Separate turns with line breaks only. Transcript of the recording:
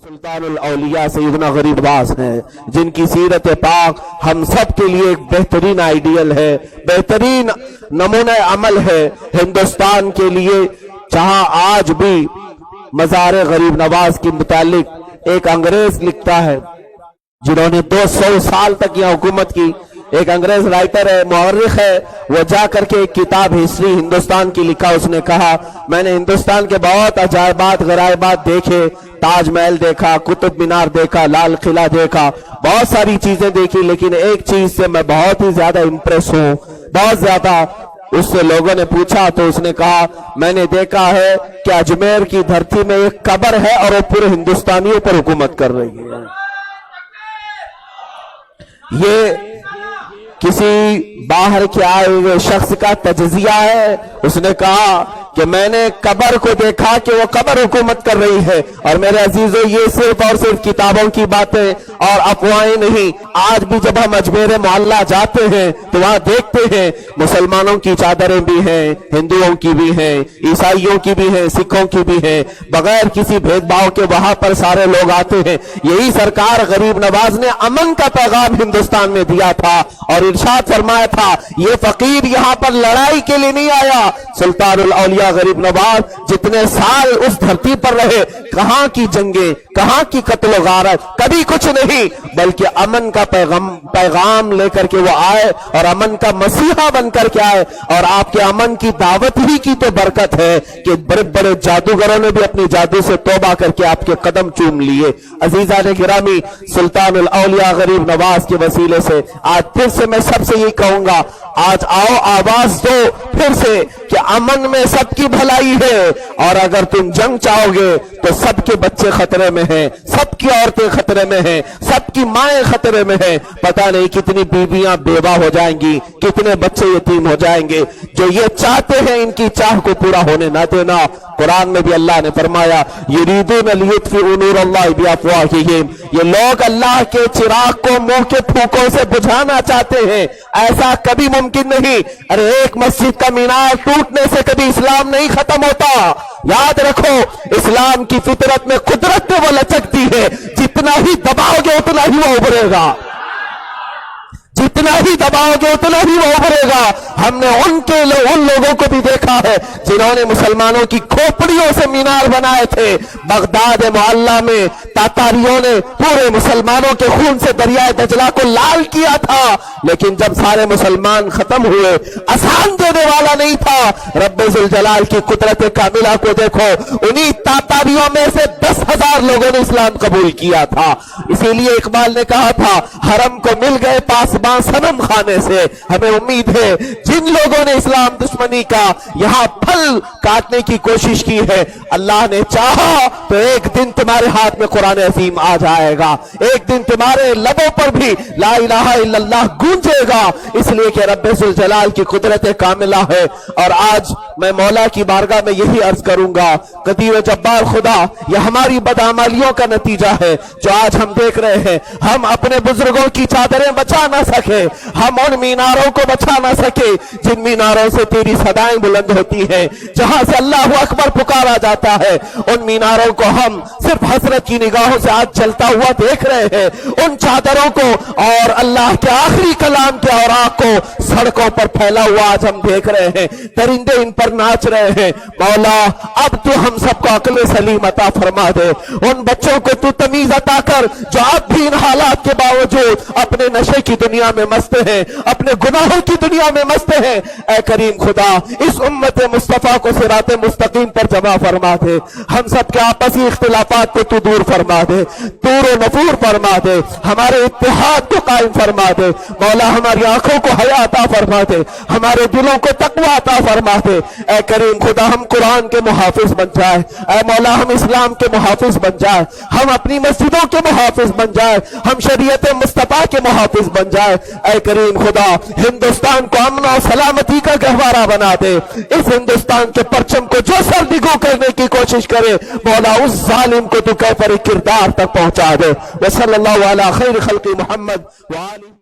سلطان الاولیاء سیدنا غریب نواز ہیں، جن کی سیرت پاک ہم سب کے لیے ایک بہترین آئیڈیل ہے، بہترین نمونہ عمل ہے ہندوستان کے لیے، جہاں آج بھی مزار غریب نواز کے متعلق ایک انگریز لکھتا ہے جنہوں نے 200 سال تک یہاں حکومت کی، ایک انگریز رائٹر ہے، مورخ ہے، وہ جا کر کے ایک کتاب ہسٹری ہندوستان کی لکھا، اس نے کہا میں نے ہندوستان کے بہت عجائبات غرائبات دیکھے، تاج محل دیکھا، قطب مینار دیکھا، لال قلعہ دیکھا، بہت ساری چیزیں دیکھی، لیکن ایک چیز سے میں بہت ہی زیادہ امپریس ہوں، بہت زیادہ۔ اس سے لوگوں نے پوچھا تو اس نے کہا میں نے دیکھا ہے کہ اجمیر کی دھرتی میں ایک قبر ہے اور وہ پورے ہندوستانیوں پر حکومت کر رہی ہے۔ یہ کسی باہر کے آئے ہوئے شخص کا تجزیہ ہے، اس نے کہا کہ میں نے قبر کو دیکھا کہ وہ قبر حکومت کر رہی ہے۔ اور میرے عزیزو، یہ صرف اور صرف کتابوں کی باتیں اور افواہیں نہیں، آج بھی جب ہم اجمیر معلیٰ جاتے ہیں تو وہاں دیکھتے ہیں مسلمانوں کی چادریں بھی ہیں، ہندوؤں کی بھی ہیں، عیسائیوں کی بھی ہیں، سکھوں کی بھی ہیں، بغیر کسی بھید بھاؤ کے وہاں پر سارے لوگ آتے ہیں۔ یہی سرکار غریب نواز نے امن کا پیغام ہندوستان میں دیا تھا اور ارشاد فرمایا تھا یہ فقیر یہاں پر لڑائی کے لیے نہیں آیا۔ سلطان الاولیاء غریب نواز جتنے سال اس دھرتی پر رہے، کہاں کی جنگیں، کہاں کی قتل و غارت، کبھی کچھ نہیں، بلکہ امن کا پیغام لے کر کے وہ آئے اور امن کا مسیحا بن کر کے آئے۔ اور آپ کے امن کی دعوت ہی کی تو برکت ہے کہ بڑے بڑے جادوگروں نے بھی اپنی جادو سے توبہ کر کے آپ کے قدم چوم لیے۔ عزیزان گرامی، سلطان الاولیاء غریب نواز کے وسیلے سے آج پھر سے میں سب سے یہ کہوں گا، آج آؤ آواز دو پھر سے کہ امن میں سب کی بھلائی ہے، اور اگر تم جنگ چاہو گے تو سب کے بچے خطرے میں ہیں، سب کی عورتیں خطرے میں ہیں، سب کی مائیں خطرے میں ہیں، پتہ نہیں کتنی بیویاں بیوہ ہو جائیں گی، کتنے بچے یتیم ہو جائیں گے۔ جو یہ چاہتے ہیں ان کی چاہ کو پورا ہونے نہ دینا۔ قرآن میں بھی اللہ نے فرمایا یریدون لیطفئوا نور اللہ بافواہہم، یہ لوگ اللہ کے چراغ کو منہ کے پھونکوں سے بجھانا چاہتے ہیں، ایسا کبھی ممکن نہیں۔ ارے ایک مسجد کا مینار ٹوٹنے سے کبھی اسلام نہیں ختم ہوتا۔ یاد رکھو اسلام کی فطرت میں قدرت میں وہ لچکتی ہے، جتنا ہی دباؤ گے اتنا ہی وہ ابھرے گا، جتنا ہی دباؤ گے اتنا ہی وہ ابھرے گا۔ ہم نے ان لوگوں کو بھی دیکھا ہے جنہوں نے مسلمانوں کی کھوپڑیوں سے مینار بنائے تھے۔ بغداد معلیٰ میں تاتاریوں نے پورے مسلمانوں کے خون سے دریائے دجلہ کو لال کیا تھا، لیکن جب سارے مسلمان ختم ہوئے آسان دینے والا نہیں تھا۔ رب ذوالجلال کی قدرت کاملہ کو دیکھو، انہی تاتاریوں میں سے 10,000 لوگوں نے اسلام قبول کیا تھا۔ اسی لیے اقبال نے کہا تھا حرم کو مل گئے پاسباں صنم خانے سے۔ ہمیں امید ہے جن لوگوں نے اسلام دشمنی کا یہاں پھل کاٹنے کی کوشش کی ہے، اللہ نے چاہا تو ایک دن تمہارے ہاتھ میں قرآن عظیم آ جائے گا، ایک دن تمہارے لبوں پر بھی لا الہ الا اللہ گونجے گا، اس لیے کہ رب ذوالجلال کی قدرت کاملہ ہے۔ اور آج میں مولا کی بارگاہ میں یہی عرض کروں گا، قدیر و جبار خدا، یہ ہماری بدعمالیوں کا نتیجہ ہے جو آج ہم دیکھ رہے ہیں۔ ہم اپنے بزرگوں کی چادریں بچا نہ سکے، ہم ان میناروں کو بچا نہ سکے جن میناروں سے تیری صدائیں بلند ہوتی ہیں، جہاں سے اللہ اکبر پکارا جاتا ہے۔ ان میناروں کو ہم صرف حسرت کی نگاہوں سے آج چلتا ہوا دیکھ رہے ہیں، ان چادروں کو اور اللہ کے آخری کلام کے اوراق کو سڑکوں پر پھیلا ہوا آج ہم دیکھ رہے ہیں، درندے ان پر ناچ رہے ہیں۔ مولا اب تو ہم سب کو عقل سلیم عطا فرما دے، ان بچوں کو تو تمیز عطا کر جو اب بھی ان حالات کے باوجود اپنے نشے کی دنیا میں مست ہیں، اپنے گناہوں کی دنیا میں مست ہیں۔ اے کریم خدا، اس امت مصطفیٰ کو صراط مستقیم پر جمع فرما دے، ہم سب کے آپسی اختلافات کو تو دور فرما دے، دور و نفور فرما دے، ہمارے اتحاد کو قائم فرما دے۔ مولا ہماری آنکھوں کو حیا عطا فرما دے، ہمارے دلوں کو تقوی عطا فرما دے۔ اے کریم خدا، ہم قرآن کے محافظ بن جائے، اے مولا ہم اسلام کے محافظ بن جائے، ہم اپنی مسجدوں کے محافظ بن جائے، ہم شریعت مصطفیٰ کے محافظ بن جائے۔ اے کریم خدا، ہندوستان کو امن و سلامتی کا گہوارہ بنا دے، اس ہندوستان کے پرچم کو جو سر نگو کرنے کی کوشش کرے مولا اس ظالم کو تو کیفر کردار تک پہنچا دے۔ وصلی اللہ علی خیر خلق محمد وآلہ